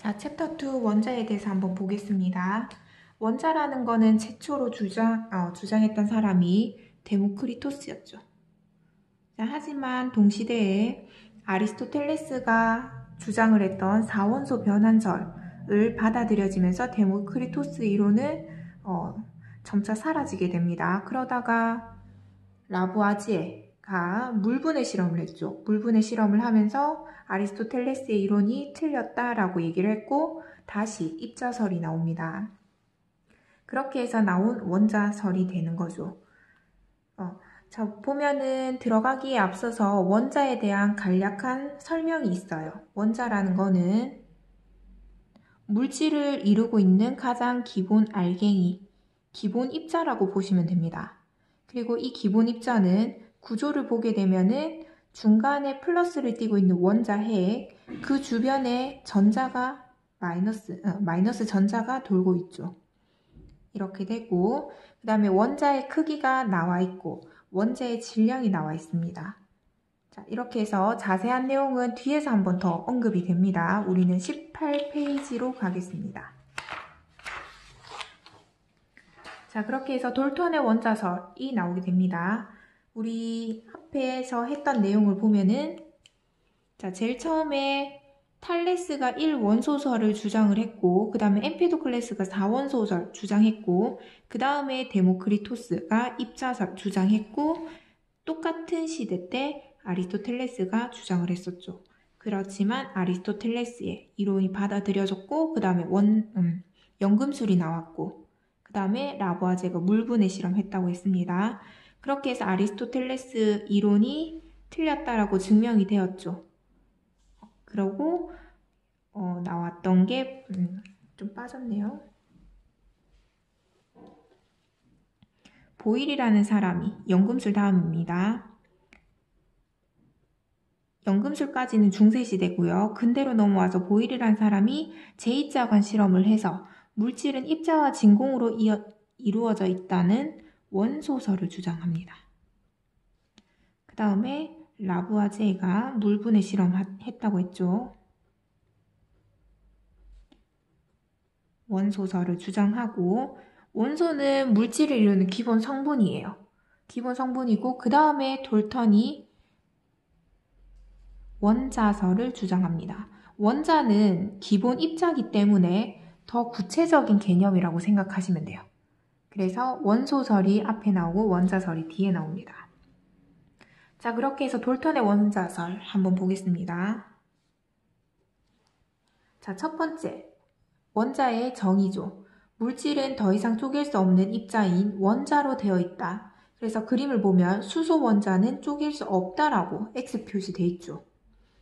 자, 챕터 2 원자에 대해서 한번 보겠습니다. 원자라는 거는 최초로 주장했던 사람이 데모크리토스였죠. 자, 하지만 동시대에 아리스토텔레스가 주장을 했던 4원소 변환설을 받아들여지면서 데모크리토스 이론은 점차 사라지게 됩니다. 그러다가 라부아지에가 물분해 실험을 했죠. 물분해 실험을 하면서 아리스토텔레스의 이론이 틀렸다라고 얘기를 했고 다시 입자설이 나옵니다. 그렇게 해서 나온 원자설이 되는 거죠. 자, 보면은 들어가기에 앞서서 원자에 대한 간략한 설명이 있어요. 원자라는 거는 물질을 이루고 있는 가장 기본 알갱이, 기본 입자라고 보시면 됩니다. 그리고 이 기본 입자는 구조를 보게 되면은 중간에 플러스를 띠고 있는 원자핵, 그 주변에 전자가 마이너스 전자가 돌고 있죠. 이렇게 되고, 그 다음에 원자의 크기가 나와 있고, 원자의 질량이 나와 있습니다. 자, 이렇게 해서 자세한 내용은 뒤에서 한 번 더 언급이 됩니다. 우리는 18페이지로 가겠습니다. 자, 그렇게 해서 돌턴의 원자설이 나오게 됩니다. 우리 앞에서 했던 내용을 보면은, 자, 제일 처음에 탈레스가 1원소설을 주장을 했고, 그 다음에 엠피도클레스가 4원소설 주장했고, 그 다음에 데모크리토스가 입자설 주장했고, 똑같은 시대 때 아리스토텔레스가 주장을 했었죠. 그렇지만 아리스토텔레스의 이론이 받아들여졌고, 그 다음에 연금술이 나왔고, 그 다음에 라부아제가 물분해 실험했다고 했습니다. 그렇게 해서 아리스토텔레스 이론이 틀렸다라고 증명이 되었죠. 그러고 나왔던 게 좀 빠졌네요. 보일이라는 사람이 연금술 다음입니다. 연금술까지는 중세시대고요. 근대로 넘어와서 보일이라는 사람이 제2자관 실험을 해서 물질은 입자와 진공으로 이루어져 있다는 원소설을 주장합니다. 그 다음에 라부아제가 물분해 실험했다고 했죠. 원소설을 주장하고, 원소는 물질을 이루는 기본 성분이에요. 기본 성분이고, 그 다음에 돌턴이 원자설을 주장합니다. 원자는 기본 입자이기 때문에 더 구체적인 개념이라고 생각하시면 돼요. 그래서 원소설이 앞에 나오고 원자설이 뒤에 나옵니다. 자, 그렇게 해서 돌턴의 원자설 한번 보겠습니다. 자, 첫 번째, 원자의 정의죠. 물질은 더 이상 쪼갤 수 없는 입자인 원자로 되어 있다. 그래서 그림을 보면 수소 원자는 쪼갤 수 없다라고 X 표시되어 있죠.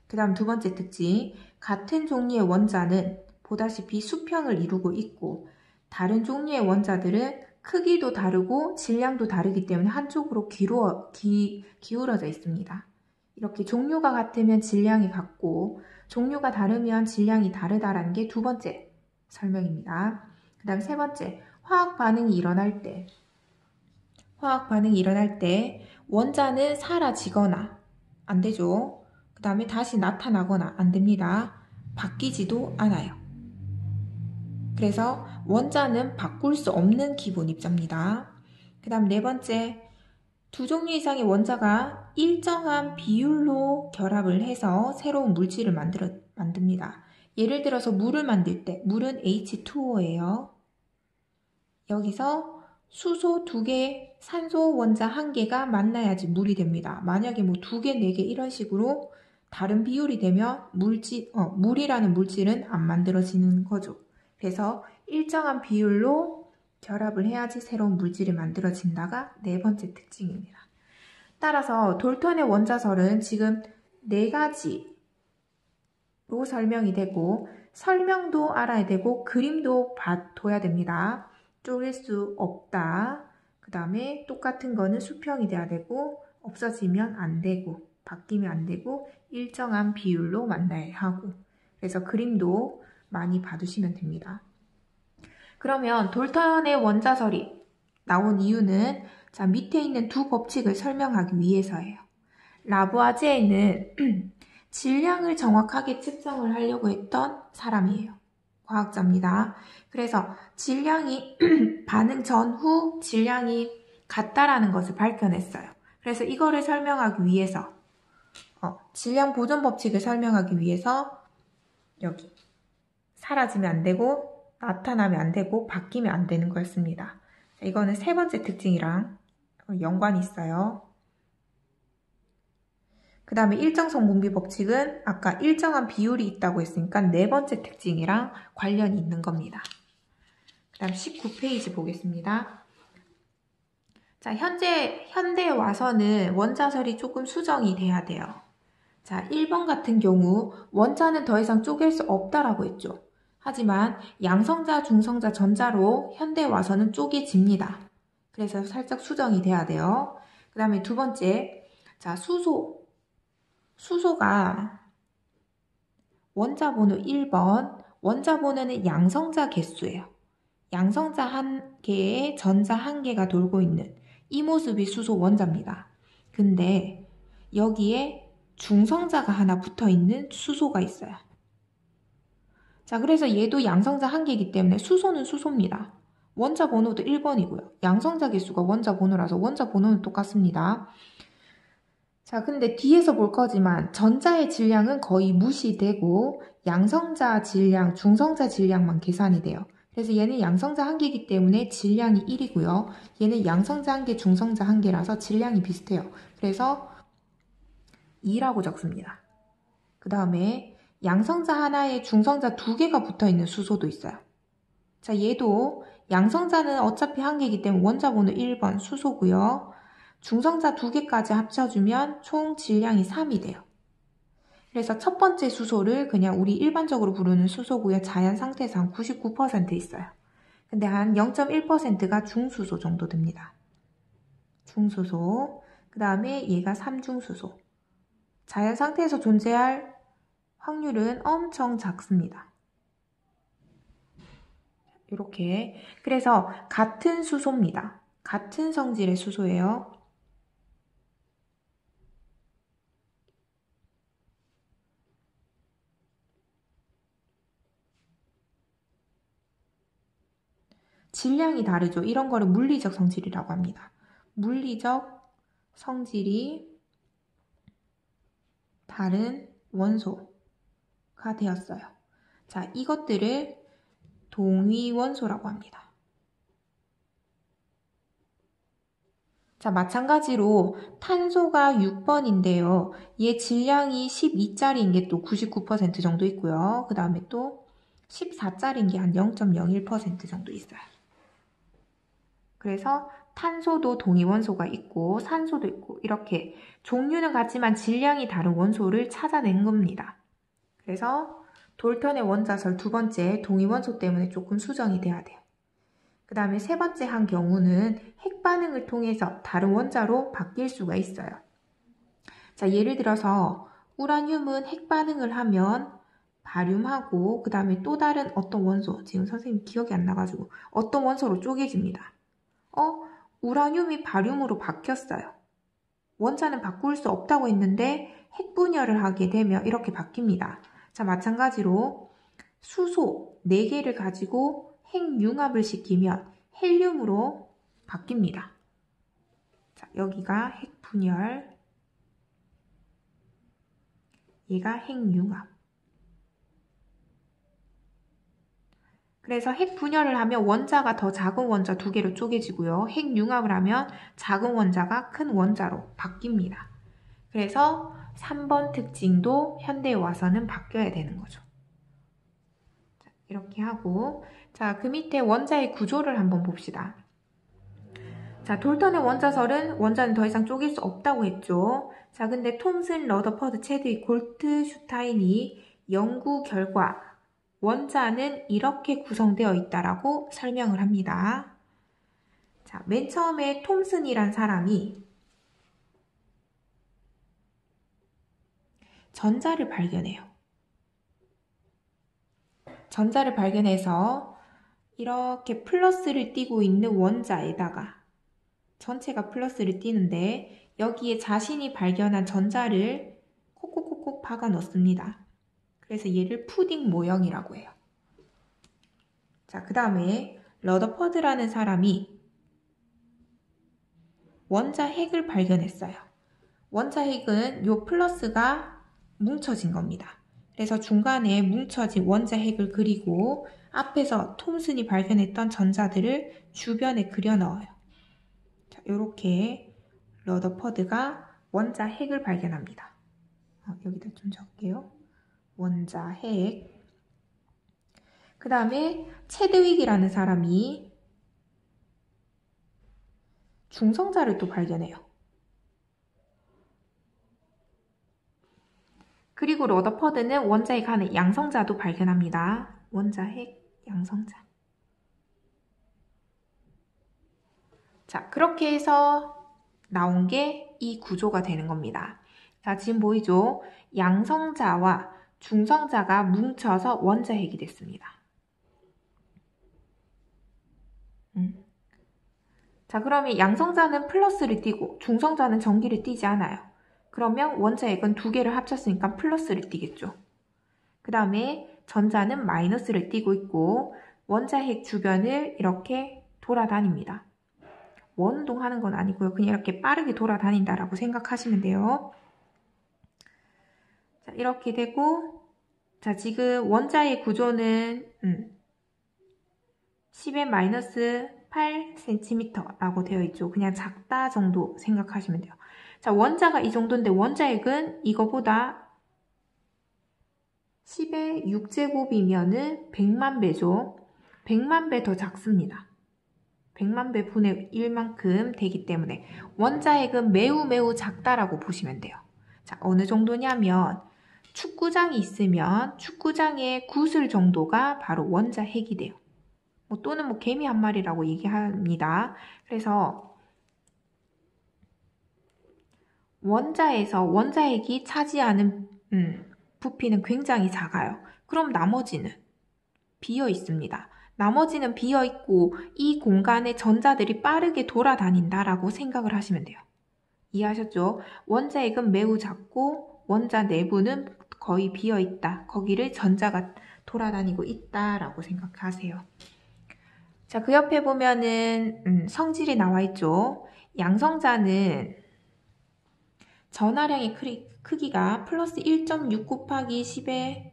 그 다음 두 번째 특징, 같은 종류의 원자는 보다시피 수평을 이루고 있고, 다른 종류의 원자들은 크기도 다르고 질량도 다르기 때문에 한쪽으로 기울어져 있습니다. 이렇게 종류가 같으면 질량이 같고 종류가 다르면 질량이 다르다라는 게 두 번째 설명입니다. 그 다음 세 번째, 화학 반응이 일어날 때 원자는 사라지거나 안 되죠. 그 다음에 다시 나타나거나 안 됩니다. 바뀌지도 않아요. 그래서 원자는 바꿀 수 없는 기본 입자입니다. 그 다음 네 번째, 두 종류 이상의 원자가 일정한 비율로 결합을 해서 새로운 물질을 만듭니다. 예를 들어서 물을 만들 때 물은 H2O예요. 여기서 수소 2개, 산소 원자 1개가 만나야지 물이 됩니다. 만약에 뭐 2개, 4개 이런 식으로 다른 비율이 되면 물이라는 물질은 안 만들어지는 거죠. 그래서 일정한 비율로 결합을 해야지 새로운 물질이 만들어진다가 네 번째 특징입니다. 따라서 돌턴의 원자설은 지금 네 가지로 설명이 되고, 설명도 알아야 되고 그림도 둬야 됩니다. 쪼갤 수 없다. 그 다음에 똑같은 거는 수평이 돼야 되고, 없어지면 안 되고, 바뀌면 안 되고, 일정한 비율로 만나야 하고. 그래서 그림도 많이 봐두시면 됩니다. 그러면 돌턴의 원자설이 나온 이유는 자, 밑에 있는 두 법칙을 설명하기 위해서예요. 라부아제는 질량을 정확하게 측정을 하려고 했던 사람이에요. 과학자입니다. 그래서 질량이 반응 전후 질량이 같다라는 것을 밝혀냈어요. 그래서 이거를 설명하기 위해서 질량 보존 법칙을 설명하기 위해서 여기 사라지면 안 되고 나타나면 안 되고 바뀌면 안 되는 거였습니다. 이거는 세 번째 특징이랑 연관이 있어요. 그 다음에 일정성 분비 법칙은 아까 일정한 비율이 있다고 했으니까 네 번째 특징이랑 관련이 있는 겁니다. 그 다음 19페이지 보겠습니다. 자, 현대에 와서는 원자설이 조금 수정이 돼야 돼요. 자, 1번 같은 경우 원자는 더 이상 쪼갤 수 없다라고 했죠. 하지만 양성자, 중성자, 전자로 현대에 와서는 쪼개집니다. 그래서 살짝 수정이 돼야 돼요. 그 다음에 두 번째, 자, 수소가 원자 번호 1번, 원자 번호는 양성자 개수예요. 양성자 한 개에 전자 한 개가 돌고 있는 이 모습이 수소 원자입니다. 근데 여기에 중성자가 하나 붙어 있는 수소가 있어요. 자, 그래서 얘도 양성자 한 개이기 때문에 수소는 수소입니다. 원자 번호도 1번이고요. 양성자 개수가 원자 번호라서 원자 번호는 똑같습니다. 자, 근데 뒤에서 볼 거지만 전자의 질량은 거의 무시되고 양성자 질량, 중성자 질량만 계산이 돼요. 그래서 얘는 양성자 한 개이기 때문에 질량이 1이고요. 얘는 양성자 한 개, 중성자 한 개라서 질량이 비슷해요. 그래서 2라고 적습니다. 그 다음에 양성자 하나에 중성자 두 개가 붙어있는 수소도 있어요. 자, 얘도 양성자는 어차피 한 개이기 때문에 원자 번호 1번 수소고요. 중성자 두 개까지 합쳐주면 총 질량이 3이 돼요. 그래서 첫 번째 수소를 그냥 우리 일반적으로 부르는 수소고요. 자연 상태에서 한 99% 있어요. 근데 한 0.1%가 중수소 정도 됩니다. 중수소. 그 다음에 얘가 삼중수소. 자연 상태에서 존재할 확률은 엄청 작습니다. 이렇게. 그래서 같은 수소입니다. 같은 성질의 수소예요. 질량이 다르죠. 이런 거를 물리적 성질이라고 합니다. 물리적 성질이 다른 원소가 되었어요. 자, 이것들을 동위원소라고 합니다. 자, 마찬가지로 탄소가 6번인데요. 얘 질량이 12짜리인 게 또 99% 정도 있고요. 그 다음에 또 14짜리인 게 한 0.01% 정도 있어요. 그래서 탄소도 동위원소가 있고 산소도 있고 이렇게 종류는 같지만 질량이 다른 원소를 찾아낸 겁니다. 그래서 돌턴의 원자설 두 번째 동위원소 때문에 조금 수정이 돼야 돼요. 그 다음에 세 번째 한 경우는 핵반응을 통해서 다른 원자로 바뀔 수가 있어요. 자, 예를 들어서 우라늄은 핵반응을 하면 바륨하고 그 다음에 또 다른 어떤 원소, 지금 선생님 기억이 안 나가지고 어떤 원소로 쪼개집니다. 우라늄이 바륨으로 바뀌었어요. 원자는 바꿀 수 없다고 했는데 핵분열을 하게 되면 이렇게 바뀝니다. 자, 마찬가지로 수소 4개를 가지고 핵융합을 시키면 헬륨으로 바뀝니다. 자, 여기가 핵분열, 얘가 핵융합. 그래서 핵분열을 하면 원자가 더 작은 원자 2개로 쪼개지고요. 핵융합을 하면 작은 원자가 큰 원자로 바뀝니다. 그래서 3번 특징도 현대에 와서는 바뀌어야 되는 거죠. 자, 이렇게 하고, 자, 그 밑에 원자의 구조를 한번 봅시다. 자, 돌턴의 원자설은 원자는 더 이상 쪼갤 수 없다고 했죠. 자, 근데 톰슨, 러더퍼드, 체드윅, 골트슈타인이 연구 결과 원자는 이렇게 구성되어 있다라고 설명을 합니다. 자, 맨 처음에 톰슨이란 사람이 전자를 발견해요. 전자를 발견해서 이렇게 플러스를 띄고 있는 원자에다가 전체가 플러스를 띄는데 여기에 자신이 발견한 전자를 콕콕콕콕 박아 넣습니다. 그래서 얘를 푸딩 모형이라고 해요. 자, 그 다음에 러더퍼드라는 사람이 원자 핵을 발견했어요. 원자 핵은 요 플러스가 뭉쳐진 겁니다. 그래서 중간에 뭉쳐진 원자 핵을 그리고 앞에서 톰슨이 발견했던 전자들을 주변에 그려 넣어요. 자, 요렇게 러더퍼드가 원자 핵을 발견합니다. 여기다 좀 적게요. 원자 핵. 그 다음에 체드윅이라는 사람이 중성자를 또 발견해요. 그리고 러더퍼드는 원자핵 안에 양성자도 발견합니다. 원자핵, 양성자. 자, 그렇게 해서 나온 게 이 구조가 되는 겁니다. 자, 지금 보이죠? 양성자와 중성자가 뭉쳐서 원자핵이 됐습니다. 자, 그러면 양성자는 플러스를 띄고 중성자는 전기를 띄지 않아요. 그러면 원자핵은 두 개를 합쳤으니까 플러스를 띄겠죠. 그 다음에 전자는 마이너스를 띄고 있고 원자핵 주변을 이렇게 돌아다닙니다. 원운동하는 건 아니고요. 그냥 이렇게 빠르게 돌아다닌다라고 생각하시면 돼요. 자, 이렇게 되고 자, 지금 원자의 구조는 10의 마이너스 8cm라고 되어 있죠. 그냥 작다 정도 생각하시면 돼요. 자, 원자가 이 정도인데 원자핵은 이거보다 10의 6제곱이면은 100만 배죠. 100만 배 더 작습니다. 100만 배 분의 1만큼 되기 때문에 원자핵은 매우 작다라고 보시면 돼요. 자, 어느 정도냐면 축구장이 있으면 축구장의 구슬 정도가 바로 원자핵이 돼요. 또는 개미 한 마리라고 얘기합니다. 그래서 원자에서 원자핵이 차지하는 부피는 굉장히 작아요. 그럼 나머지는 비어 있습니다. 나머지는 비어 있고 이 공간에 전자들이 빠르게 돌아다닌다라고 생각을 하시면 돼요. 이해하셨죠? 원자핵은 매우 작고 원자 내부는 거의 비어 있다. 거기를 전자가 돌아다니고 있다라고 생각하세요. 자, 그 옆에 보면은 성질이 나와 있죠. 양성자는 전하량의 크기가 플러스 1.6 곱하기 10의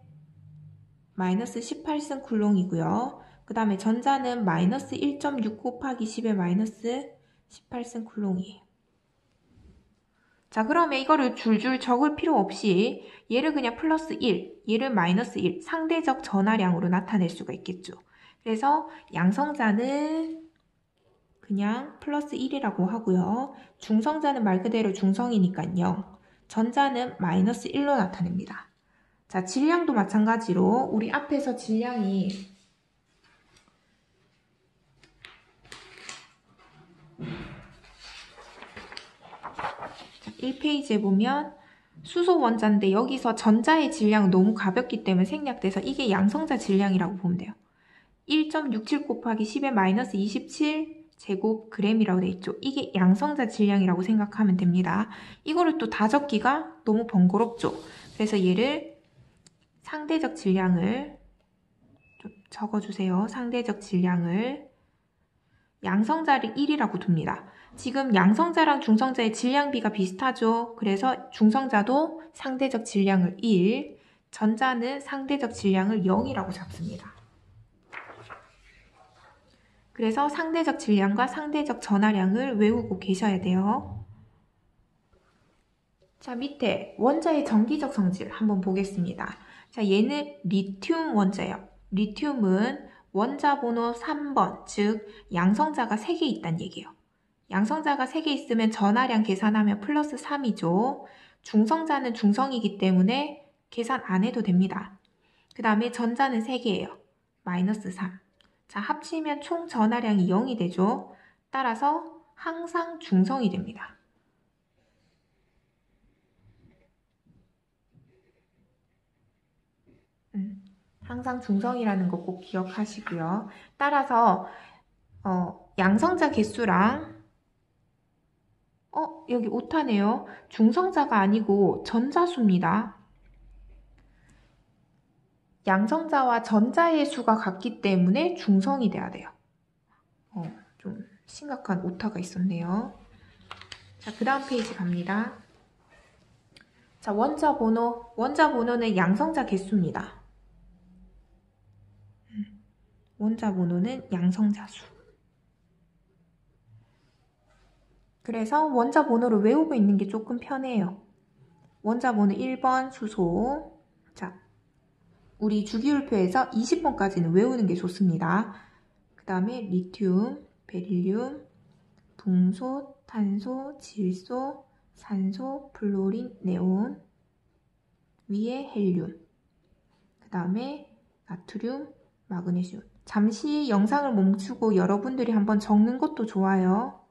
마이너스 18승 쿨롱이고요. 그 다음에 전자는 마이너스 1.6 곱하기 10의 마이너스 18승 쿨롱이에요. 자, 그러면 이거를 줄줄 적을 필요 없이 얘를 그냥 플러스 1, 얘를 마이너스 1, 상대적 전하량으로 나타낼 수가 있겠죠. 그래서 양성자는 그냥 플러스 1이라고 하고요. 중성자는 말 그대로 중성이니까 0, 전자는 마이너스 1로 나타냅니다. 자, 질량도 마찬가지로 우리 앞에서 질량이 1페이지에 보면 수소 원자인데 여기서 전자의 질량은 너무 가볍기 때문에 생략돼서 이게 양성자 질량이라고 보면 돼요. 1.67 곱하기 10의 마이너스 27 제곱 그램이라고 되어 있죠. 이게 양성자 질량이라고 생각하면 됩니다. 이거를 또 다 적기가 너무 번거롭죠. 그래서 얘를 상대적 질량을 좀 적어주세요. 상대적 질량을 양성자를 1이라고 둡니다. 지금 양성자랑 중성자의 질량비가 비슷하죠. 그래서 중성자도 상대적 질량을 1, 전자는 상대적 질량을 0이라고 잡습니다. 그래서 상대적 질량과 상대적 전하량을 외우고 계셔야 돼요. 자, 밑에 원자의 전기적 성질 한번 보겠습니다. 자, 얘는 리튬 원자예요. 리튬은 원자 번호 3번, 즉 양성자가 3개 있다는 얘기예요. 양성자가 3개 있으면 전하량 계산하면 플러스 3이죠. 중성자는 중성이기 때문에 계산 안 해도 됩니다. 그 다음에 전자는 3개예요. 마이너스 3. 자, 합치면 총 전하량이 0이 되죠. 따라서 항상 중성이 됩니다. 항상 중성이라는 거 꼭 기억하시고요. 따라서 양성자 개수랑 여기 오타네요. 중성자가 아니고 전자수입니다. 양성자와 전자의 수가 같기 때문에 중성이 돼야 돼요. 좀 심각한 오타가 있었네요. 자, 그 다음 페이지 갑니다. 자, 원자 번호. 원자 번호는 양성자 개수입니다. 원자 번호는 양성자 수. 그래서 원자 번호를 외우고 있는 게 조금 편해요. 원자 번호 1번 수소. 자, 우리 주기율표에서 20번까지는 외우는 게 좋습니다. 그 다음에 리튬, 베릴륨, 붕소, 탄소, 질소, 산소, 플로린, 네온, 위에 헬륨, 그 다음에 나트륨, 마그네슘. 잠시 영상을 멈추고 여러분들이 한번 적는 것도 좋아요.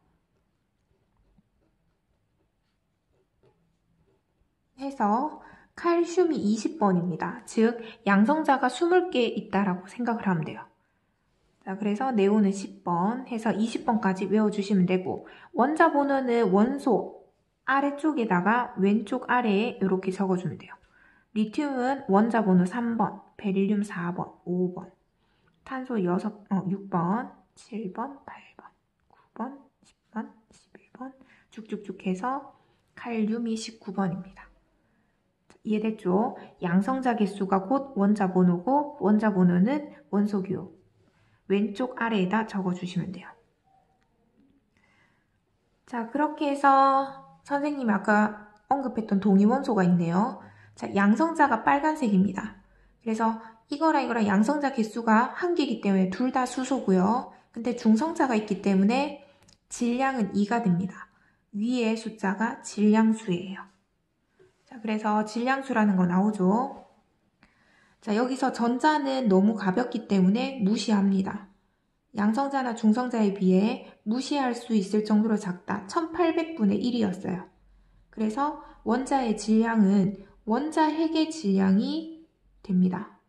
해서 칼슘이 20번입니다. 즉 양성자가 20개 있다라고 생각을 하면 돼요. 자, 그래서 네온은 10번 해서 20번까지 외워주시면 되고, 원자 번호는 원소 아래쪽에다가 왼쪽 아래에 이렇게 적어주면 돼요. 리튬은 원자 번호 3번, 베릴륨 4번, 5번, 탄소 6번, 7번, 8번, 9번, 10번, 11번 쭉쭉쭉 해서 칼륨이 19번입니다. 이해됐죠? 양성자 개수가 곧 원자 번호고 원자 번호는 원소 기호 왼쪽 아래에다 적어주시면 돼요. 자, 그렇게 해서 선생님이 아까 언급했던 동위원소가 있네요. 자, 양성자가 빨간색입니다. 그래서 이거랑 양성자 개수가 한 개이기 때문에 둘 다 수소고요. 근데 중성자가 있기 때문에 질량은 2가 됩니다. 위에 숫자가 질량수예요. 자, 그래서 질량수라는 거 나오죠. 자, 여기서 전자는 너무 가볍기 때문에 무시합니다. 양성자나 중성자에 비해 무시할 수 있을 정도로 작다. 1800분의 1이었어요. 그래서 원자의 질량은 원자 핵의 질량이 됩니다.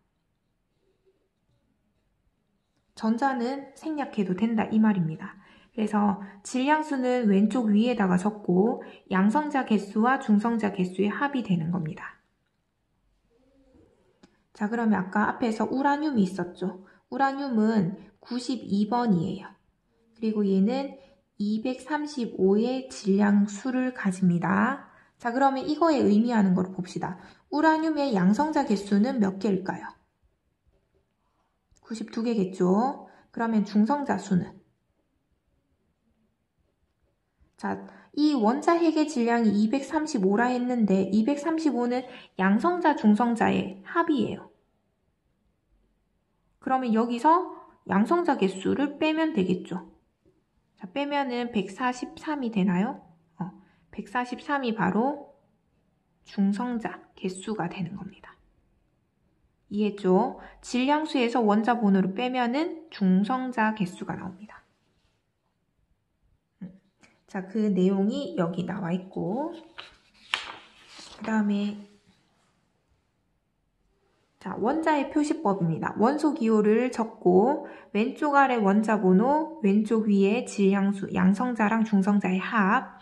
전자는 생략해도 된다 이 말입니다. 그래서 질량수는 왼쪽 위에다가 적고 양성자 개수와 중성자 개수의 합이 되는 겁니다. 자, 그러면 아까 앞에서 우라늄이 있었죠. 우라늄은 92번이에요. 그리고 얘는 235의 질량수를 가집니다. 자, 그러면 이거에 의미하는 걸 봅시다. 우라늄의 양성자 개수는 몇 개일까요? 92개겠죠. 그러면 중성자 수는? 자, 이 원자 핵의 질량이 235라 했는데 235는 양성자, 중성자의 합이에요. 그러면 여기서 양성자 개수를 빼면 되겠죠. 자, 빼면은 143이 되나요? 143이 바로 중성자 개수가 되는 겁니다. 이해했죠? 질량수에서 원자 번호를 빼면은 중성자 개수가 나옵니다. 자, 그 내용이 여기 나와 있고, 그 다음에 자, 원자의 표시법입니다. 원소 기호를 적고 왼쪽 아래 원자 번호, 왼쪽 위에 질량수, 양성자랑 중성자의 합.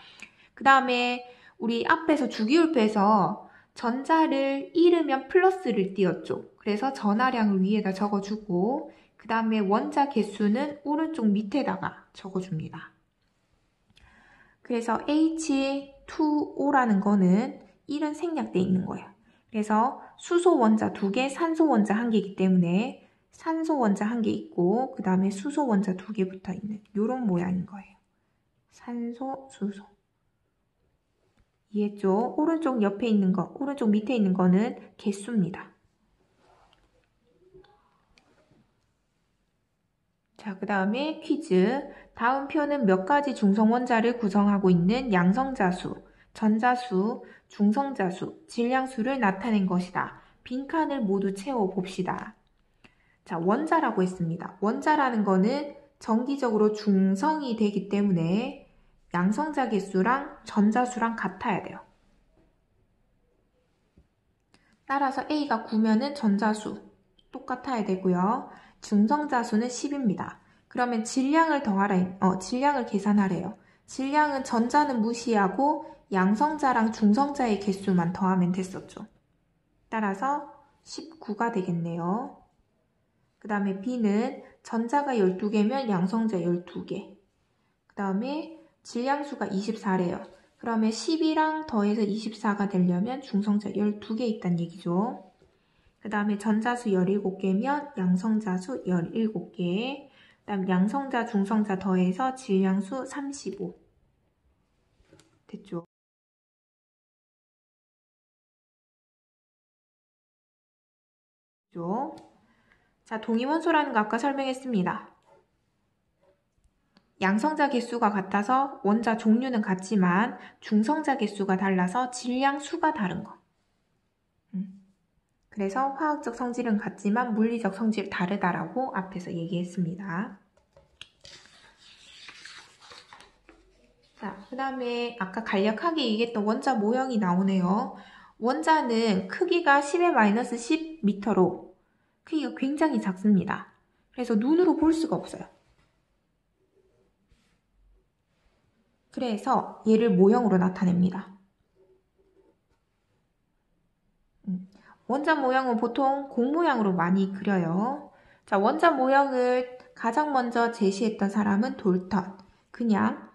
그 다음에 우리 앞에서 주기율표에서 전자를 잃으면 플러스를 띄웠죠. 그래서 전하량을 위에다 적어주고 그 다음에 원자 개수는 오른쪽 밑에다가 적어줍니다. 그래서 H2O라는 거는 1은 생략되어 있는 거예요. 그래서 수소 원자 2개, 산소 원자 1개이기 때문에 산소 원자 1개 있고 그 다음에 수소 원자 2개 붙어 있는 이런 모양인 거예요. 산소, 수소. 이해했죠? 오른쪽 옆에 있는 거, 오른쪽 밑에 있는 거는 개수입니다. 자, 그 다음에 퀴즈. 다음 표는 몇 가지 중성원자를 구성하고 있는 양성자수, 전자수, 중성자수, 질량수를 나타낸 것이다. 빈칸을 모두 채워봅시다. 자, 원자라고 했습니다. 원자라는 거는 정기적으로 중성이 되기 때문에 양성자 개수랑 전자수랑 같아야 돼요. 따라서 A가 9면은 전자수 똑같아야 되고요. 중성자수는 10입니다. 그러면 질량을 질량을 계산하래요. 질량은 전자는 무시하고 양성자랑 중성자의 개수만 더하면 됐었죠. 따라서 19가 되겠네요. 그 다음에 B는 전자가 12개면 양성자 12개. 그 다음에 질량수가 24래요. 그러면 10이랑 더해서 24가 되려면 중성자 12개 있다는 얘기죠. 그 다음에 전자수 17개면 양성자수 17개. 그 다음 양성자, 중성자 더해서 질량수 35. 됐죠? 자, 동위원소라는 거 아까 설명했습니다. 양성자 개수가 같아서 원자 종류는 같지만 중성자 개수가 달라서 질량 수가 다른 거. 그래서 화학적 성질은 같지만 물리적 성질은 다르다라고 앞에서 얘기했습니다. 자, 그 다음에 아까 간략하게 얘기했던 원자 모형이 나오네요. 원자는 크기가 10-10m로 크기가 굉장히 작습니다. 그래서 눈으로 볼 수가 없어요. 그래서 얘를 모형으로 나타냅니다. 원자 모형은 보통 공 모양으로 많이 그려요. 자, 원자 모형을 가장 먼저 제시했던 사람은 돌턴. 그냥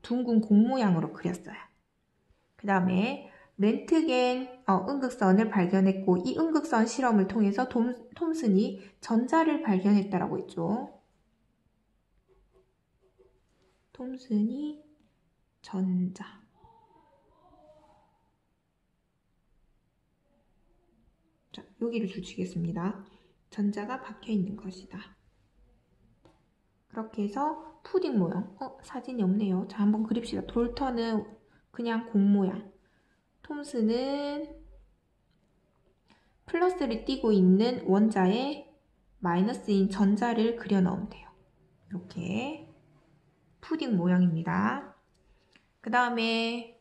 둥근 공 모양으로 그렸어요. 그 다음에 렌트겐 음극선을 발견했고 이 음극선 실험을 통해서 톰슨이 전자를 발견했다라고 했죠. 톰슨이 전자. 자, 여기를 줄치겠습니다. 전자가 박혀 있는 것이다. 그렇게 해서 푸딩 모형. 사진이 없네요. 자, 한번 그립시다. 돌턴은 그냥 공 모양. 톰슨은 플러스를 띄고 있는 원자에 마이너스인 전자를 그려 넣으면 돼요. 이렇게 푸딩 모양입니다. 그 다음에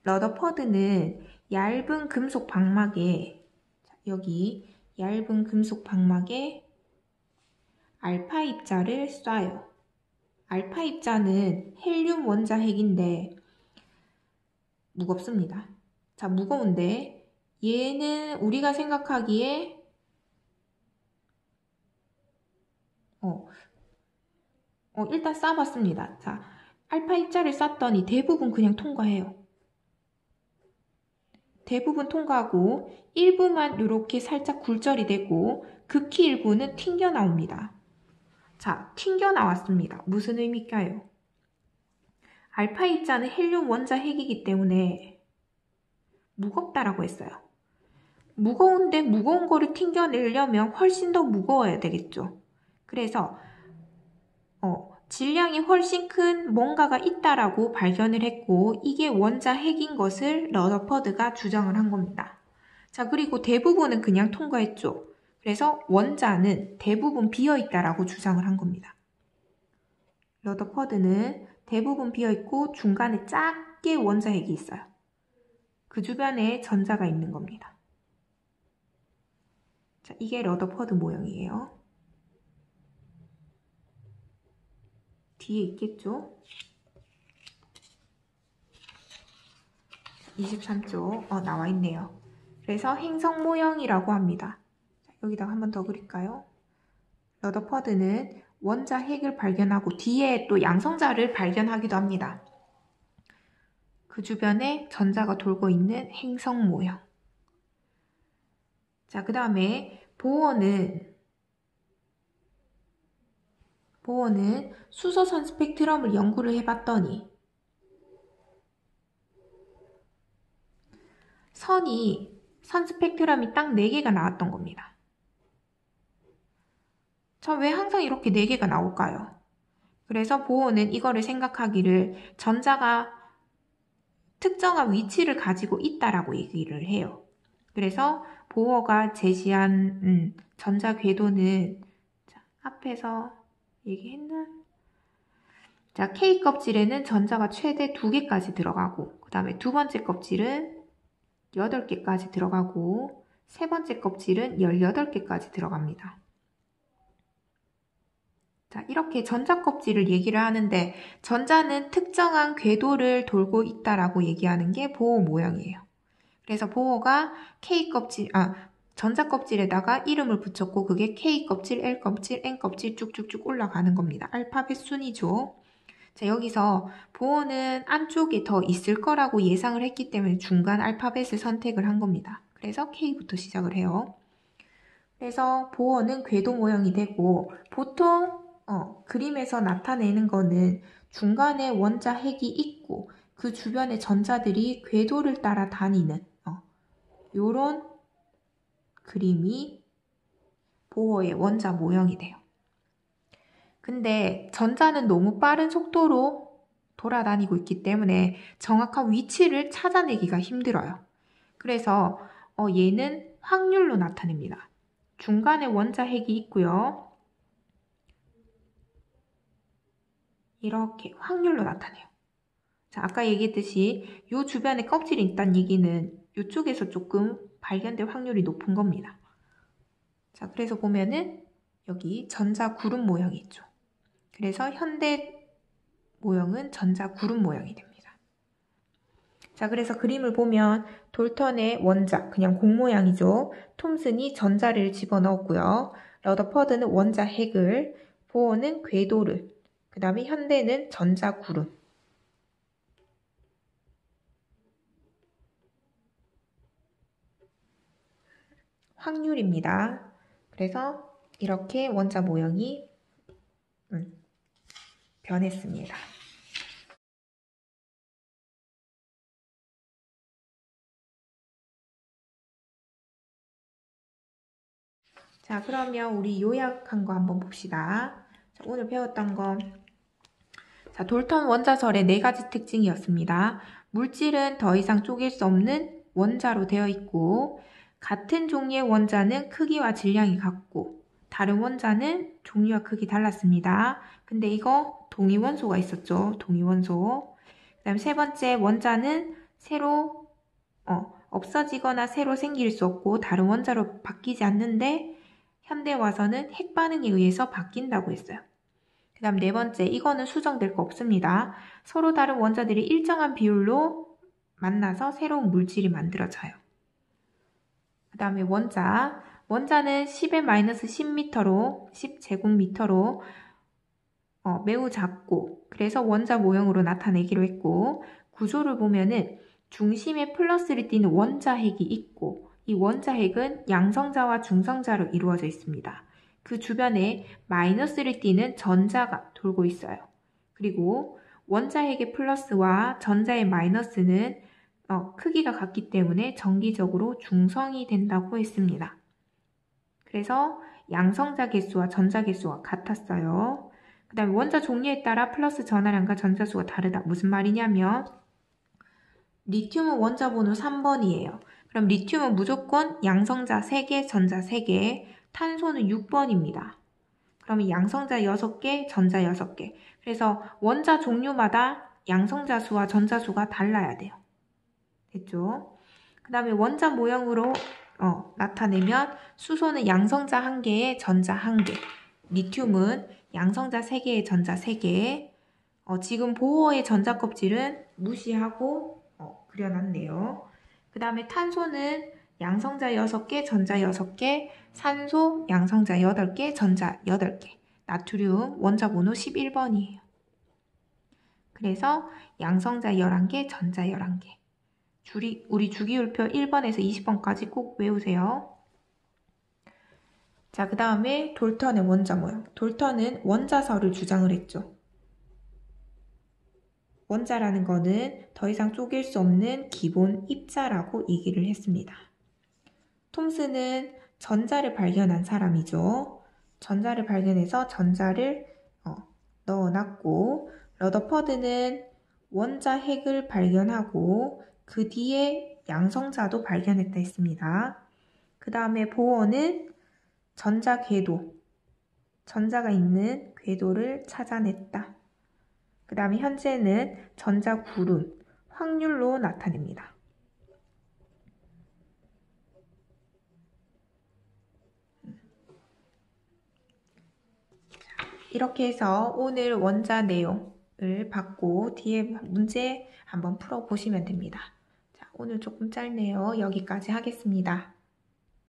러더퍼드는 얇은 금속 방막에 여기 얇은 금속 방막에 알파 입자를 쏴요. 알파 입자는 헬륨 원자 핵인데 무겁습니다. 자, 무거운데 얘는 우리가 생각하기에 일단 쏴봤습니다. 자, 알파 입자를 쐈더니 대부분 그냥 통과해요. 대부분 통과하고 일부만 이렇게 살짝 굴절이 되고 극히 일부는 튕겨 나옵니다. 자, 튕겨 나왔습니다. 무슨 의미일까요? 알파 입자는 헬륨 원자 핵이기 때문에 무겁다라고 했어요. 무거운데 무거운 거를 튕겨내려면 훨씬 더 무거워야 되겠죠. 그래서 질량이 훨씬 큰 뭔가가 있다라고 발견을 했고 이게 원자 핵인 것을 러더퍼드가 주장을 한 겁니다. 자, 그리고 대부분은 그냥 통과했죠. 그래서 원자는 대부분 비어있다라고 주장을 한 겁니다. 러더퍼드는 대부분 비어있고 중간에 작게 원자 핵이 있어요. 그 주변에 전자가 있는 겁니다. 자, 이게 러더퍼드 모형이에요. 뒤에 있겠죠? 23쪽 나와 있네요. 그래서 행성 모형이라고 합니다. 자, 여기다가 한 번 더 그릴까요? 러더퍼드는 원자 핵을 발견하고 뒤에 또 양성자를 발견하기도 합니다. 그 주변에 전자가 돌고 있는 행성 모형. 자, 그 다음에 보어는 수소선 스펙트럼을 연구를 해봤더니 선 스펙트럼이 딱 4개가 나왔던 겁니다. 자, 왜 항상 이렇게 4개가 나올까요? 그래서 보어는 이거를 생각하기를 전자가 특정한 위치를 가지고 있다라고 얘기를 해요. 그래서 보어가 제시한 전자 궤도는 앞에서 얘기했나? 자, K 껍질에는 전자가 최대 2개까지 들어가고 그 다음에 두 번째 껍질은 8개까지 들어가고 세 번째 껍질은 18개까지 들어갑니다. 자, 이렇게 전자 껍질을 얘기를 하는데 전자는 특정한 궤도를 돌고 있다라고 얘기하는 게 보호 모형이에요. 그래서 보호가 전자 껍질에다가 이름을 붙였고 그게 K 껍질, L 껍질, N 껍질 쭉쭉쭉 올라가는 겁니다. 알파벳 순이죠. 자, 여기서 보호는 안쪽에 더 있을 거라고 예상을 했기 때문에 중간 알파벳을 선택을 한 겁니다. 그래서 K부터 시작을 해요. 그래서 보호는 궤도 모형이 되고 보통 그림에서 나타내는 거는 중간에 원자 핵이 있고 그 주변의 전자들이 궤도를 따라 다니는 요런 그림이 보호의 원자 모형이 돼요. 근데 전자는 너무 빠른 속도로 돌아다니고 있기 때문에 정확한 위치를 찾아내기가 힘들어요. 그래서 얘는 확률로 나타냅니다. 중간에 원자 핵이 있고요. 이렇게 확률로 나타내요. 자, 아까 얘기했듯이 이 주변에 껍질이 있다는 얘기는 이쪽에서 조금 발견될 확률이 높은 겁니다. 자, 그래서 보면은 여기 전자 구름 모형이 있죠. 그래서 현대 모형은 전자 구름 모형이 됩니다. 자, 그래서 그림을 보면 돌턴의 원자, 그냥 공 모양이죠. 톰슨이 전자를 집어넣었고요. 러더퍼드는 원자 핵을, 보어는 궤도를, 그 다음에 현대는 전자 구름. 확률입니다. 그래서 이렇게 원자 모형이 변했습니다. 자, 그러면 우리 요약한 거 한번 봅시다. 자, 오늘 배웠던 거. 자, 돌턴 원자설의 4가지 특징이었습니다. 물질은 더 이상 쪼갤 수 없는 원자로 되어 있고, 같은 종류의 원자는 크기와 질량이 같고, 다른 원자는 종류와 크기 달랐습니다. 근데 이거 동위원소가 있었죠. 동위원소. 그 다음 세 번째, 원자는 새로 없어지거나 새로 생길 수 없고 다른 원자로 바뀌지 않는데 현대 와서는 핵반응에 의해서 바뀐다고 했어요. 그 다음 네 번째, 이거는 수정될 거 없습니다. 서로 다른 원자들이 일정한 비율로 만나서 새로운 물질이 만들어져요. 그 다음에 원자는 10의 10m로, 10제곱미터로 매우 작고 그래서 원자 모형으로 나타내기로 했고 구조를 보면은 중심에 플러스를 띠는 원자 핵이 있고 이 원자 핵은 양성자와 중성자로 이루어져 있습니다. 그 주변에 마이너스를 띠는 전자가 돌고 있어요. 그리고 원자 핵의 플러스와 전자의 마이너스는 크기가 같기 때문에 정기적으로 중성이 된다고 했습니다. 그래서 양성자 개수와 전자 개수가 같았어요. 그 다음에 원자 종류에 따라 플러스 전하량과 전자수가 다르다. 무슨 말이냐면 리튬은 원자 번호 3번이에요. 그럼 리튬은 무조건 양성자 3개, 전자 3개, 탄소는 6번입니다. 그러면 양성자 6개, 전자 6개. 그래서 원자 종류마다 양성자 수와 전자 수가 달라야 돼요. 됐죠? 그 다음에 원자 모형으로 나타내면 수소는 양성자 1개에 전자 1개, 리튬은 양성자 3개에 전자 3개. 지금 보호의 전자 껍질은 무시하고 그려놨네요. 그 다음에 탄소는 양성자 6개, 전자 6개, 산소 양성자 8개, 전자 8개, 나트륨 원자 번호 11번이에요. 그래서 양성자 11개, 전자 11개. 우리 주기율표 1번에서 20번까지 꼭 외우세요. 자, 그 다음에 돌턴의 원자 모형. 돌턴은 원자설을 주장을 했죠. 원자라는 거는 더 이상 쪼갤 수 없는 기본 입자라고 얘기를 했습니다. 톰슨은 전자를 발견한 사람이죠. 전자를 발견해서 전자를 넣어놨고 러더퍼드는 원자 핵을 발견하고 그 뒤에 양성자도 발견했다 했습니다. 그 다음에 보어는 전자 궤도, 전자가 있는 궤도를 찾아냈다. 그 다음에 현재는 전자 구름, 확률로 나타냅니다. 이렇게 해서 오늘 원자 내용을 받고 뒤에 문제 한번 풀어보시면 됩니다. 자, 오늘 조금 짧네요. 여기까지 하겠습니다.